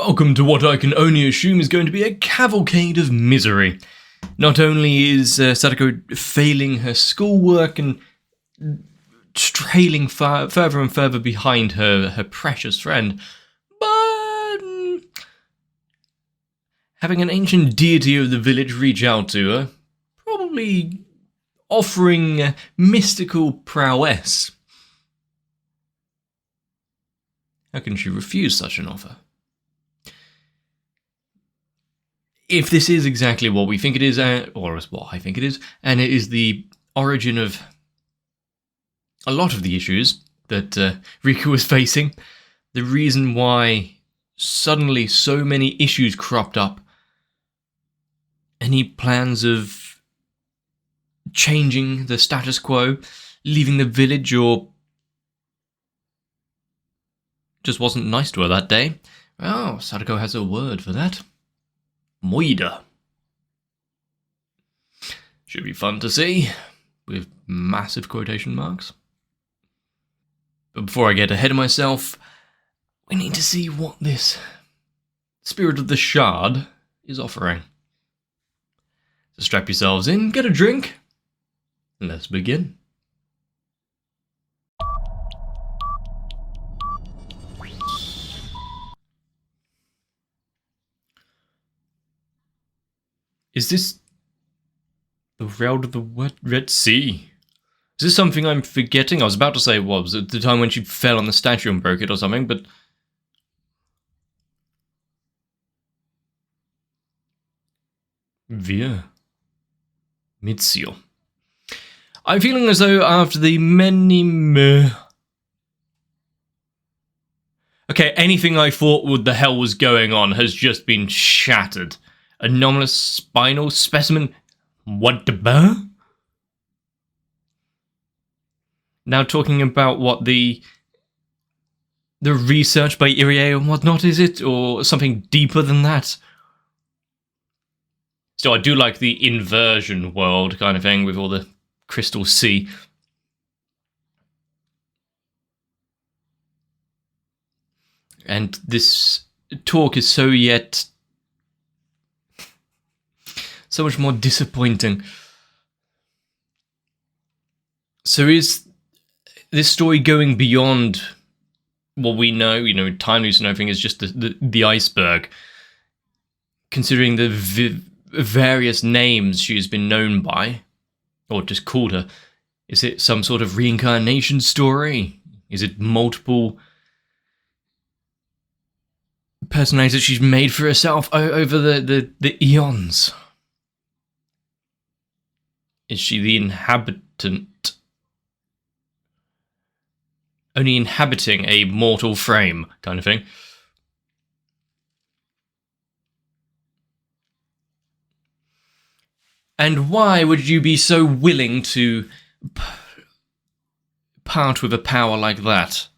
Welcome to what I can only assume is going to be a cavalcade of misery. Not only is Sadako failing her schoolwork and trailing further and further behind her precious friend, but having an ancient deity of the village reach out to her, probably offering mystical prowess. How can she refuse such an offer? If this is exactly what we think it is, or as what I think it is, and it is the origin of a lot of the issues that Riku was facing, the reason why suddenly so many issues cropped up, any plans of changing the status quo, leaving the village, or just wasn't nice to her that day, well, Sadako has a word for that. Moida. Should be fun to see, with massive quotation marks. But before I get ahead of myself, we need to see what this Spirit of the Shard is offering. So strap yourselves in, get a drink, and let's begin. Is this the Road of the Red Sea? Is this something I'm forgetting? I was about to say, what was it, the time when she fell on the statue and broke it or something, but... Via Mitsio. I'm feeling as though after the many... Okay, anything I thought what the hell was going on has just been shattered. Anomalous spinal specimen. What the burr? Now talking about what the research by Irie and whatnot, is it? Or something deeper than that? Still, I do like the inversion world kind of thing with all the crystal sea. And this talk is so much more disappointing. So is this story going beyond what we know? You know, time loose and everything is just the iceberg. Considering the various names she's been known by, or just called her, is it some sort of reincarnation story? Is it multiple personalities she's made for herself over the eons? Is she the inhabitant? Only inhabiting a mortal frame, kind of thing. And why would you be so willing to part with a power like that?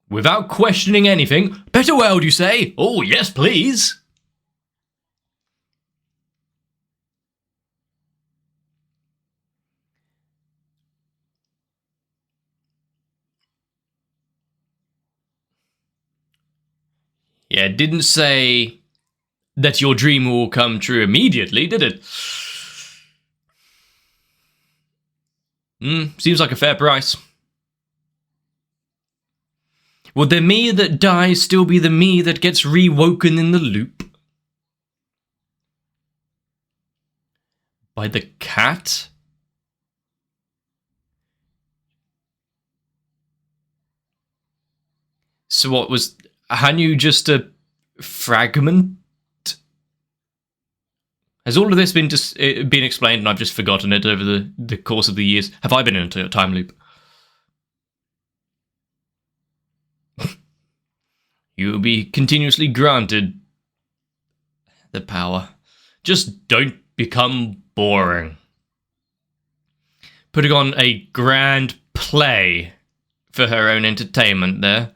Without questioning anything, better world, you say? Oh, yes, please. Yeah, it didn't say that your dream will come true immediately, did it? Seems like a fair price. Would the me that dies still be the me that gets rewoken in the loop? By the cat? So what, was Hanyu just a fragment? Has all of this been explained and I've just forgotten it over the course of the years? Have I been into a time loop? You will be continuously granted the power. Just don't become boring. Putting on a grand play for her own entertainment there.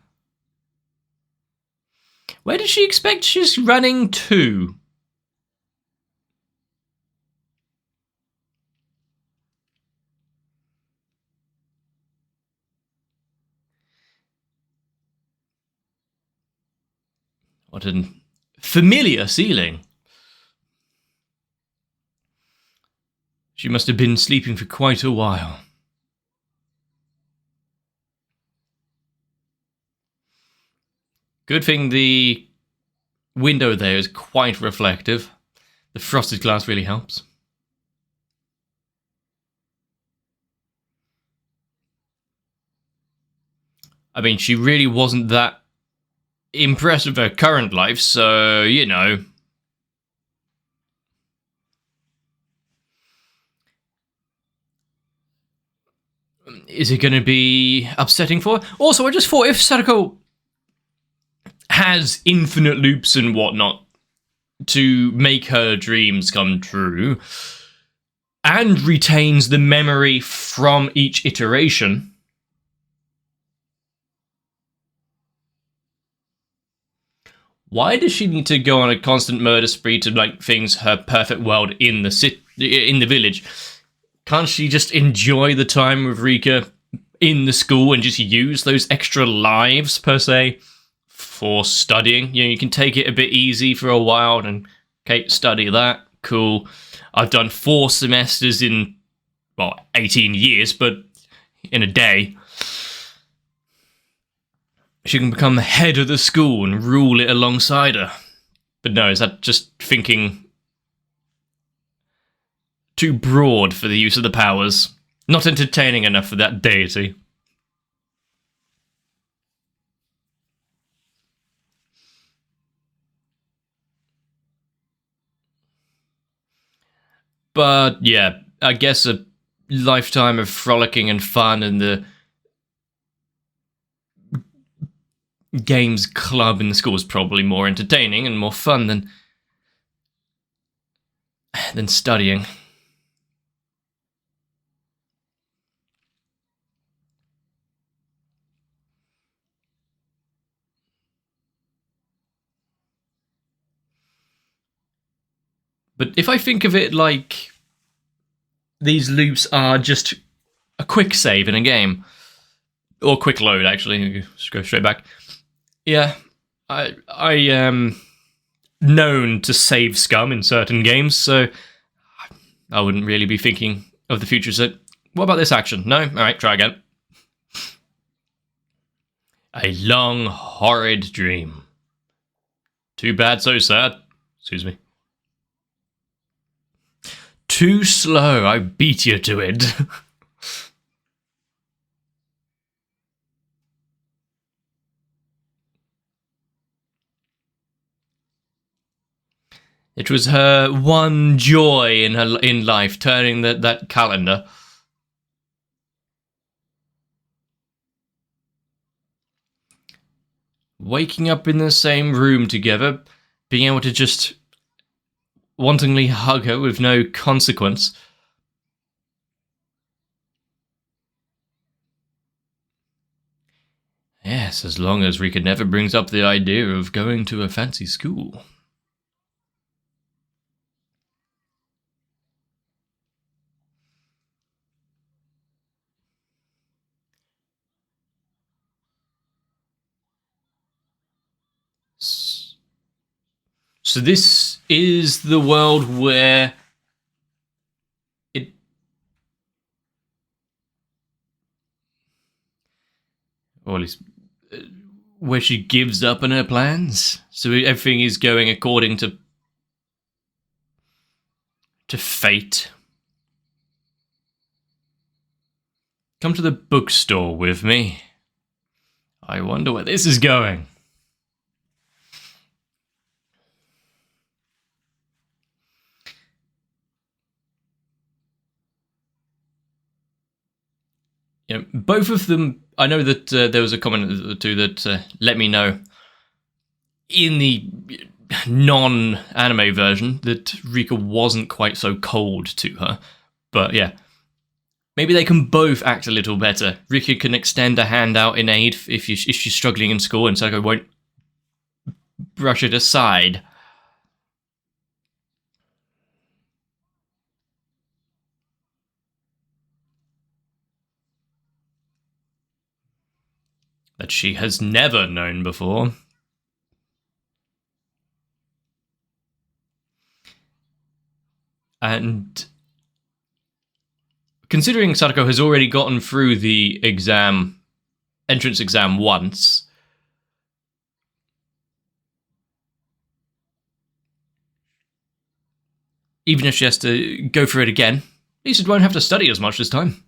Where does she expect she's running to? What a familiar ceiling. She must have been sleeping for quite a while. Good thing the window there is quite reflective. The frosted glass really helps. I mean, she really wasn't that impressed with her current life, so, you know. Is it going to be upsetting for her? Also, I just thought if Sadako has infinite loops and whatnot to make her dreams come true, and retains the memory from each iteration, why does she need to go on a constant murder spree to make things her perfect world in the village? Can't she just enjoy the time with Rika in the school and just use those extra lives, per se, for studying? You know, you can take it a bit easy for a while and, okay, study that, cool. I've done 4 semesters in, well, 18 years, but in a day. She can become the head of the school and rule it alongside her. But no, is that just thinking too broad for the use of the powers? Not entertaining enough for that deity? But yeah, I guess a lifetime of frolicking and fun and the games club in the school is probably more entertaining and more fun than studying. But if I think of it like these loops are just a quick save in a game, or quick load, actually, just go straight back. Yeah, I am known to save scum in certain games, so I wouldn't really be thinking of the future. So, what about this action? No? Alright, try again. A long, horrid dream. Too bad, so sad. Excuse me. Too slow, I beat you to it. It was her one joy in life, turning that calendar. Waking up in the same room together, being able to just wantingly hug her with no consequence. Yes, as long as Rika never brings up the idea of going to a fancy school. So this is the world where it... Or at least... where she gives up on her plans. So everything is going according to fate. Come to the bookstore with me. I wonder where this is going. You know, both of them, I know that there was a comment or two that let me know in the non-anime version that Rika wasn't quite so cold to her. But yeah, maybe they can both act a little better. Rika can extend a hand out in aid if she's struggling in school, and Sako won't brush it aside. That she has never known before. And considering Sadako has already gotten through the entrance exam once, even if she has to go through it again, at least it won't have to study as much this time.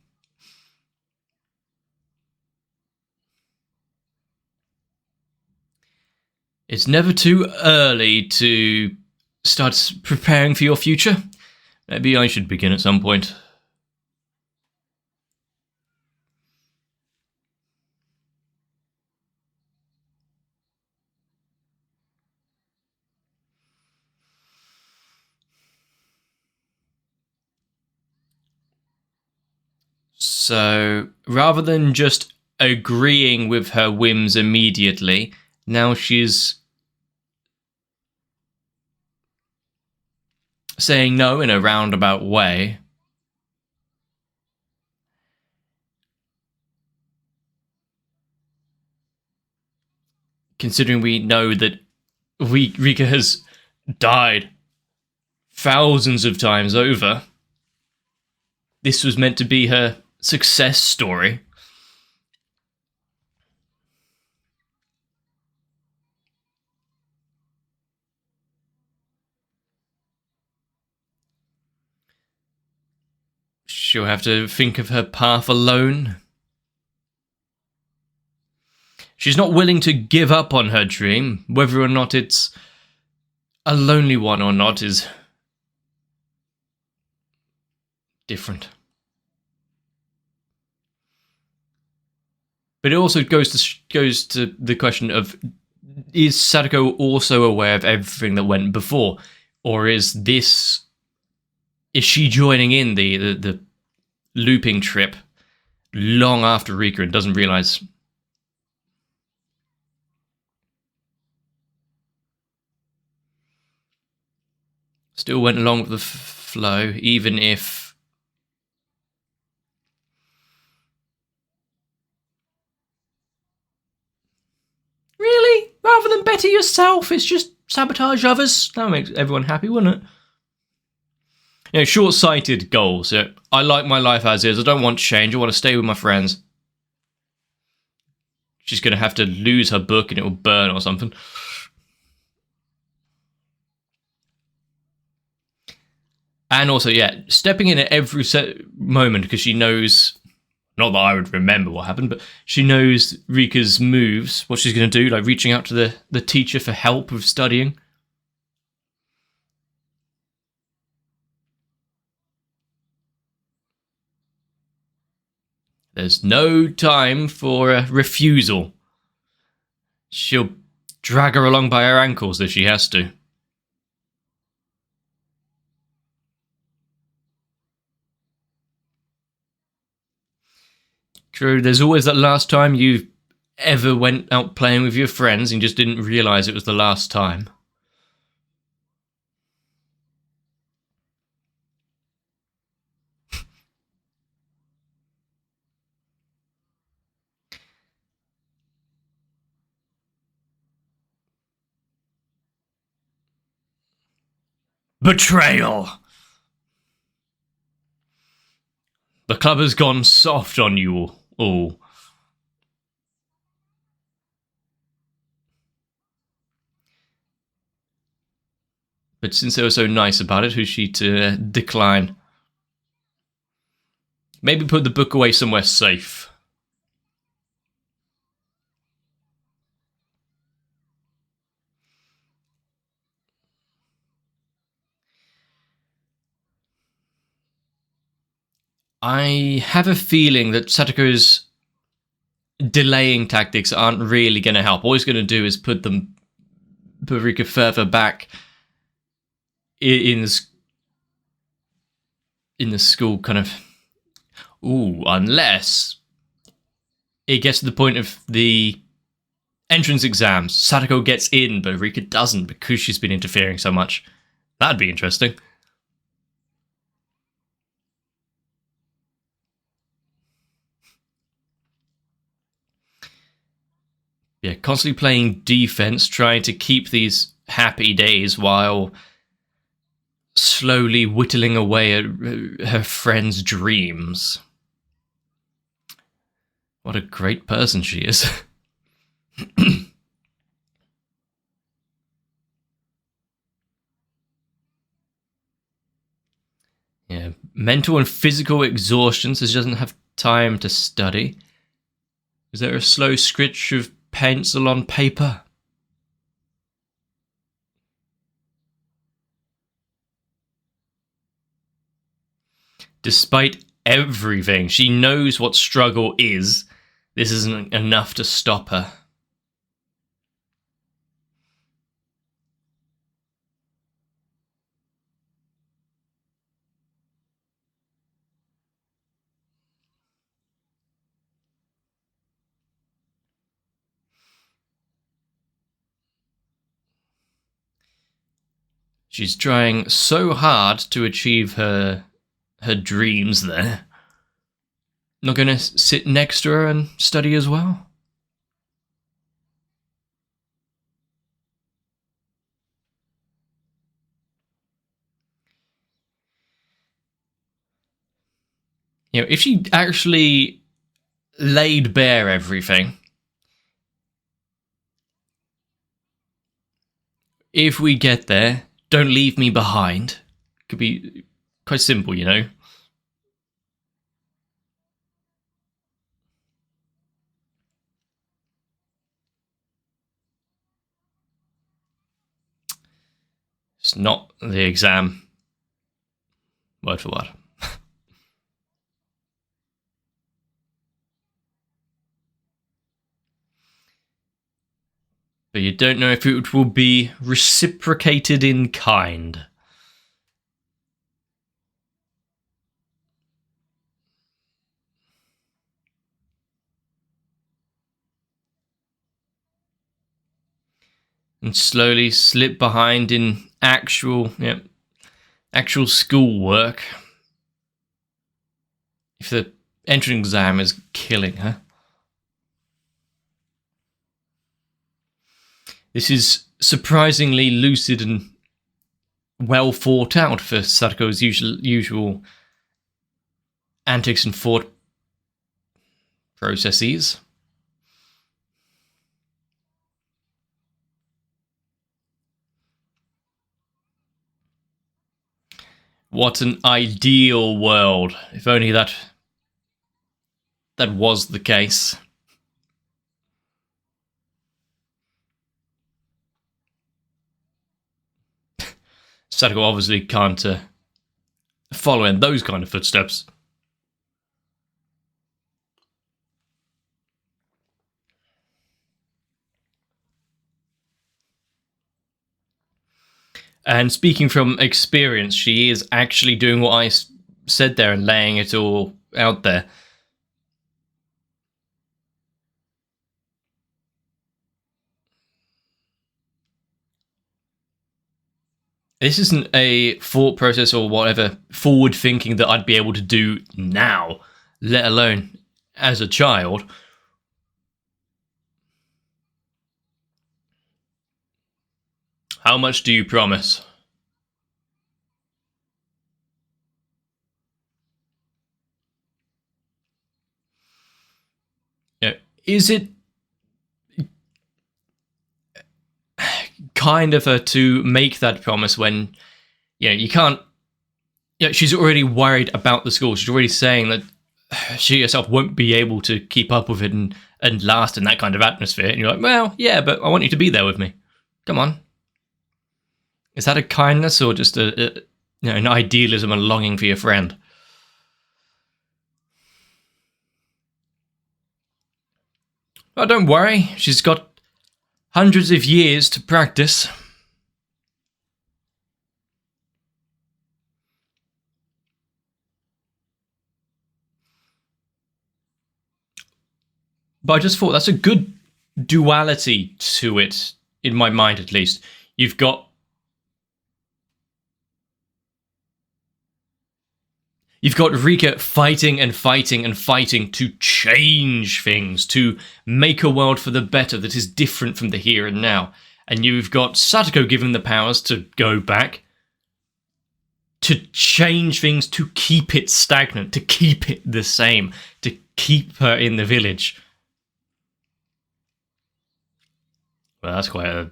It's never too early to start preparing for your future. Maybe I should begin at some point. So, rather than just agreeing with her whims immediately, now she's saying no in a roundabout way. Considering we know that Rika has died thousands of times over, this was meant to be her success story. She'll have to think of her path alone. She's not willing to give up on her dream. Whether or not it's a lonely one or not is different. But it also goes to the question of, is Sadako also aware of everything that went before? Or is she joining in the looping trip long after Rika and doesn't realize? Still went along with the flow, even if really, rather than better yourself, it's just sabotage others. That would make everyone happy, wouldn't it? Short-sighted goals. I like my life as is. I don't want change. I want to stay with my friends. She's going to have to lose her book and it will burn or something. And also, stepping in at every moment because she knows, not that I would remember what happened, but she knows Rika's moves, what she's going to do, like reaching out to the teacher for help with studying. There's no time for a refusal. She'll drag her along by her ankles if she has to. True, there's always that last time you ever went out playing with your friends and just didn't realise it was the last time. Betrayal! The club has gone soft on you all. But since they were so nice about it, who's she to decline? Maybe put the book away somewhere safe. I have a feeling that Satoko's delaying tactics aren't really going to help. All he's going to do is put Rika further back in the school kind of. Unless it gets to the point of the entrance exams. Sadako gets in, but Rika doesn't because she's been interfering so much. That'd be interesting. Yeah, constantly playing defense, trying to keep these happy days while slowly whittling away at her friend's dreams. What a great person she is. Yeah, mental and physical exhaustion, so she doesn't have time to study. Is there a slow scritch of pencil on paper? Despite everything, she knows what struggle is. This isn't enough to stop her. She's trying so hard to achieve her dreams there. Not gonna sit next to her and study as well? You know, if she actually laid bare everything, if we get there, don't leave me behind. Could be quite simple, you know. It's not the exam. Word for word. But you don't know if it will be reciprocated in kind. And slowly slip behind in actual schoolwork. If the entrance exam is killing her. This is surprisingly lucid and well thought out for Sadako's usual antics and thought processes. What an ideal world. If only that was the case. Sadako obviously can't follow in those kind of footsteps. And speaking from experience, she is actually doing what I said there and laying it all out there. This isn't a thought process or whatever forward thinking that I'd be able to do now, let alone as a child. How much do you promise? You know, is it kind of her to make that promise when, you know, you can't... You know, she's already worried about the school. She's already saying that she herself won't be able to keep up with it and last in that kind of atmosphere. And you're like, well, yeah, but I want you to be there with me. Come on. Is that a kindness or just an idealism and longing for your friend? Oh, don't worry. She's got hundreds of years to practice. But I just thought that's a good duality to it, in my mind at least. You've got Rika fighting and fighting and fighting to change things, to make a world for the better that is different from the here and now. And you've got Satoko given the powers to go back to change things, to keep it stagnant, to keep it the same, to keep her in the village. Well, that's quite a...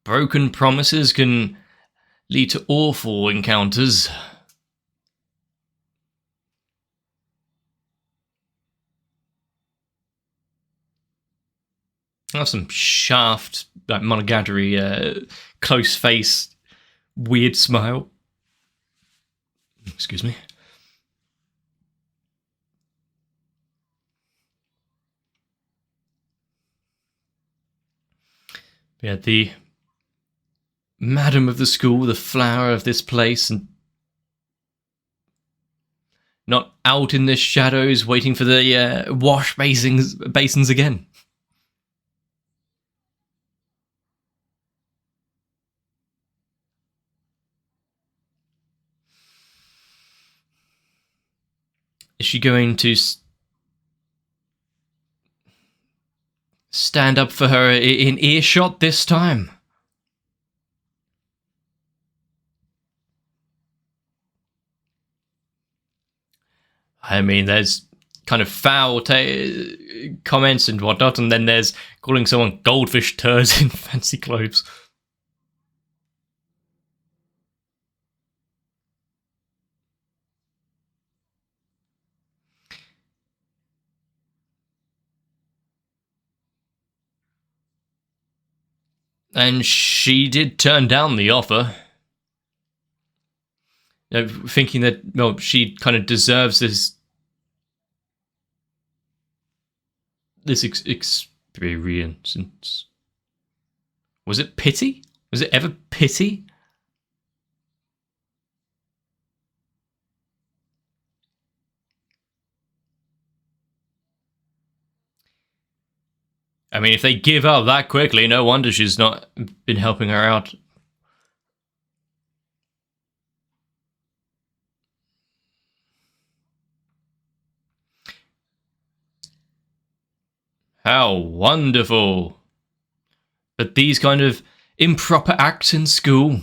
Broken promises can lead to awful encounters. That's some shaft, like Monogatari, close face, weird smile. Excuse me. Yeah, the madam of the school, the flower of this place, and not out in the shadows waiting for the wash basins again. Is she going to stand up for her in earshot this time? I mean, there's kind of foul comments and whatnot, and then there's calling someone goldfish turds in fancy clothes. And she did turn down the offer, thinking that, well, she kind of deserves this experience. Was it pity? Was it ever pity? I mean, if they give up that quickly, no wonder she's not been helping her out. How wonderful. But these kind of improper acts in school.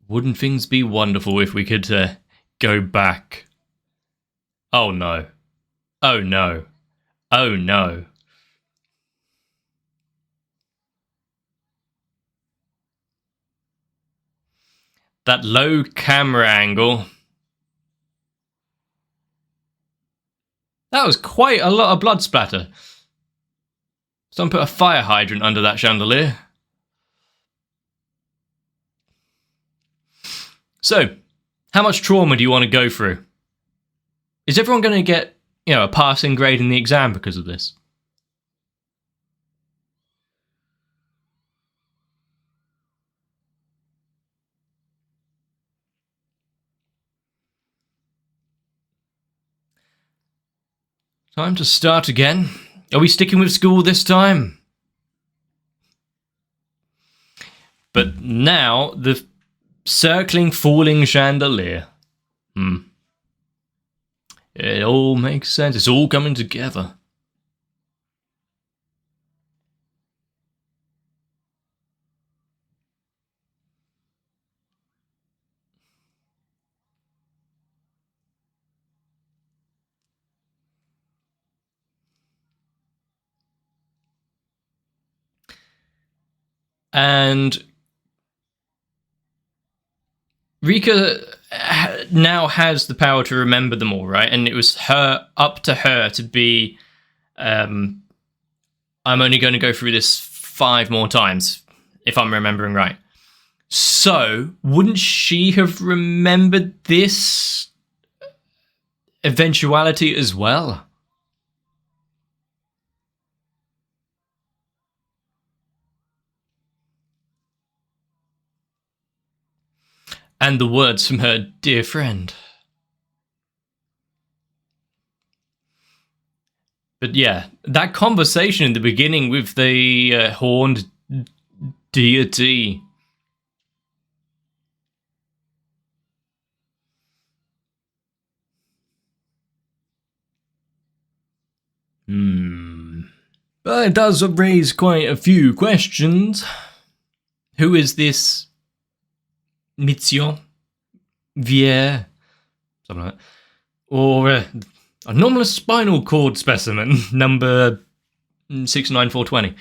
Wouldn't things be wonderful if we could go back? Oh no. Oh no. Oh no. That low camera angle. That was quite a lot of blood splatter. Someone put a fire hydrant under that chandelier. So, how much trauma do you want to go through? Is everyone going to get, a passing grade in the exam because of this? Time to start again. Are we sticking with school this time? But now, the circling, falling chandelier. It all makes sense. It's all coming together. And Rika now has the power to remember them all, right? And it was up to her to be, I'm only going to go through this 5 more times, if I'm remembering right. So, wouldn't she have remembered this eventuality as well? And the words from her dear friend. But yeah, that conversation in the beginning with the horned deity. But it does raise quite a few questions. Who is this Mitsuo? Vier? Something like that. Or anomalous spinal cord specimen, number 69420.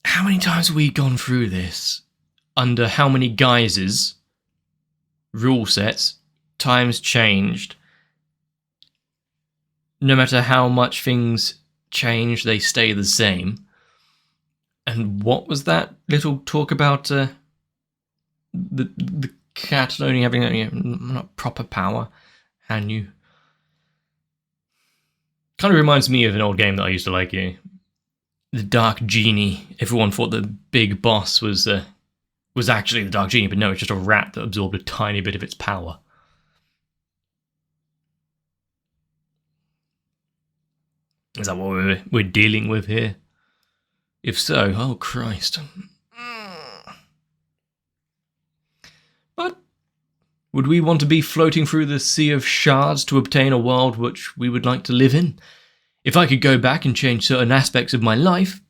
How many times have we gone through this? Under how many guises? Rule sets? Times changed? No matter how much things change, they stay the same. And what was that little talk about the cat only having not proper power? Hanyu. Kind of reminds me of an old game that I used to like. The Dark Genie. Everyone thought the big boss was actually the Dark Genie, but no, it's just a rat that absorbed a tiny bit of its power. Is that what we're dealing with here? If so, oh Christ. But would we want to be floating through the sea of shards to obtain a world which we would like to live in? If I could go back and change certain aspects of my life,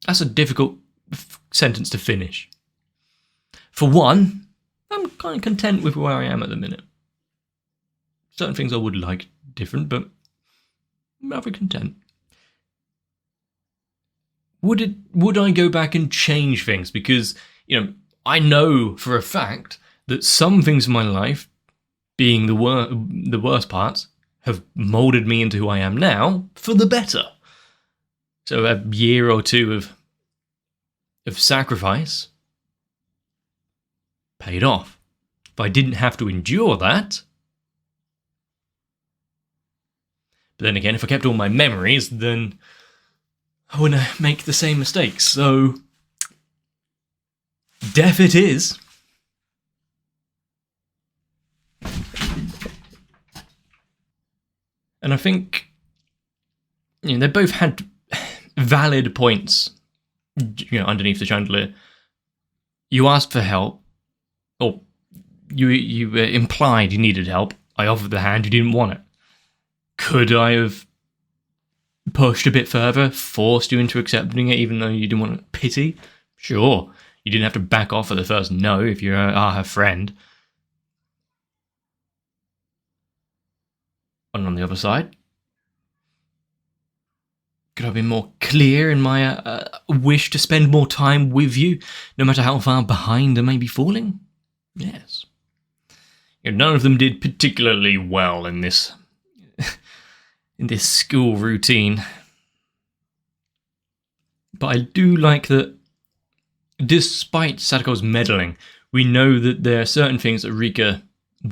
that's a difficult sentence to finish. For one, I'm kind of content with where I am at the minute. Certain things I would like different, but I'm rather content. Would I go back and change things? Because, I know for a fact that some things in my life, being the worst parts, have molded me into who I am now for the better. So a year or two of sacrifice paid off. If I didn't have to endure that. But then again, if I kept all my memories, then I wouldn't make the same mistakes. So, death it is. And I think they both had valid points. Underneath the chandelier, you asked for help, or you implied you needed help. I offered the hand. You didn't want it. Could I have pushed a bit further, forced you into accepting it, even though you didn't want pity? Sure. You didn't have to back off at the first no if you are her friend. And on the other side, could I be more clear in my wish to spend more time with you, no matter how far behind I may be falling? Yes. None of them did particularly well in this school routine. But I do like that, despite Sadako's meddling, we know that there are certain things that Rika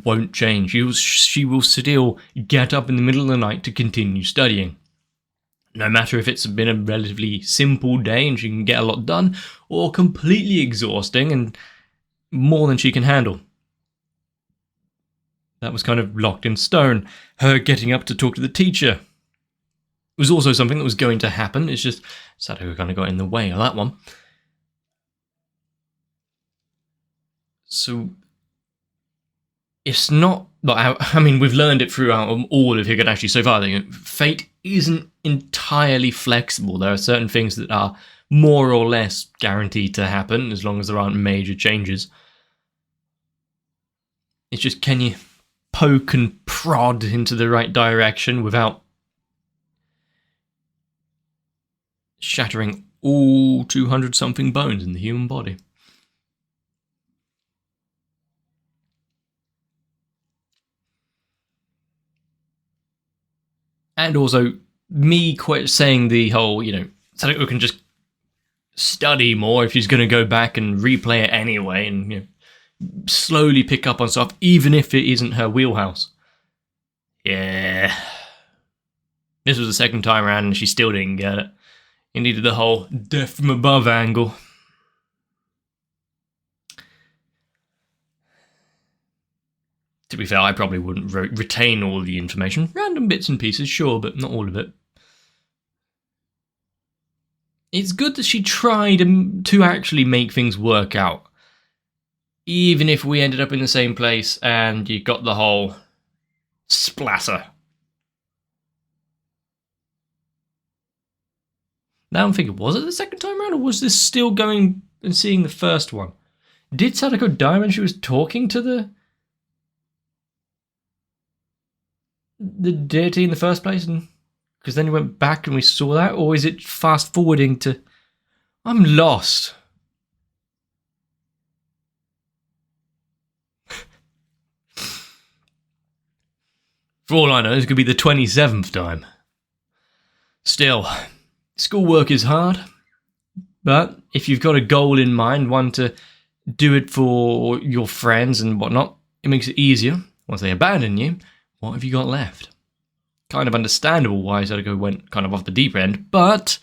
won't change. She will still get up in the middle of the night to continue studying. No matter if it's been a relatively simple day and she can get a lot done, or completely exhausting and more than she can handle. That was kind of locked in stone. Her getting up to talk to the teacher was also something that was going to happen. It's just Sadako kind of got in the way of that one. So it's not... I mean, we've learned it throughout all of Higurashi so far. Fate isn't entirely flexible. There are certain things that are more or less guaranteed to happen as long as there aren't major changes. It's just, can you poke and prod into the right direction without shattering all 200-something bones in the human body? And also, me quite saying the whole, Sadako can just study more if she's going to go back and replay it anyway and slowly pick up on stuff, even if it isn't her wheelhouse. Yeah. This was the second time around and she still didn't get it. It needed the whole death from above angle. To be fair, I probably wouldn't retain all the information. Random bits and pieces, sure, but not all of it. It's good that she tried to actually make things work out. Even if we ended up in the same place and you got the whole splatter. Now I'm thinking, was it the second time around, or was this still going and seeing the first one? Did Sadako die when she was talking to the deity in the first place? And because then you went back and we saw that? Or is it fast forwarding to... I'm lost. For all I know, this could be the 27th time. Still, schoolwork is hard. But if you've got a goal in mind, one to do it for your friends and whatnot, it makes it easier. Once they abandon you, what have you got left? Kind of understandable why Sadako went kind of off the deep end, but...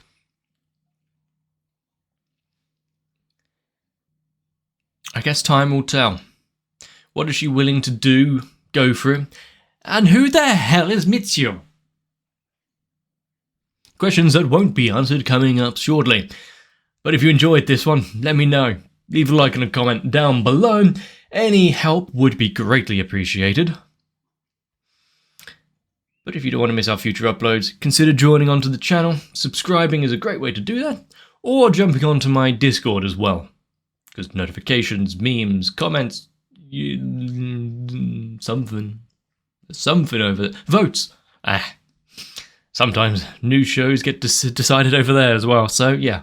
I guess time will tell. What is she willing to do, go through? And who the hell is Mitsuo? Questions that won't be answered coming up shortly. But if you enjoyed this one, let me know. Leave a like and a comment down below. Any help would be greatly appreciated. But if you don't want to miss our future uploads, consider joining onto the channel. Subscribing is a great way to do that. Or jumping onto my Discord as well. Because notifications, memes, comments, something over there. Votes. Sometimes new shows get decided over there as well. So yeah,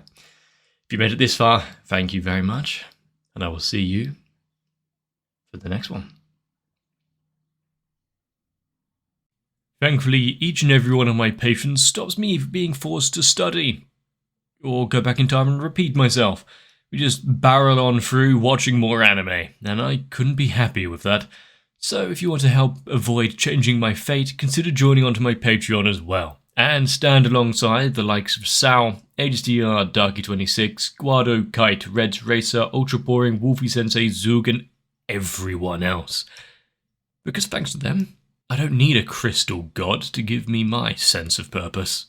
if you made it this far, thank you very much. And I will see you for the next one. Thankfully, each and every one of my patrons stops me from being forced to study. Or go back in time and repeat myself. We just barrel on through watching more anime, and I couldn't be happier with that. So if you want to help avoid changing my fate, consider joining onto my Patreon as well. And stand alongside the likes of Sal, HDR, Darky26, Guado, Kite, Reds Racer, Ultra Boring, Wolfie Sensei, Zug, and everyone else. Because thanks to them, I don't need a crystal god to give me my sense of purpose.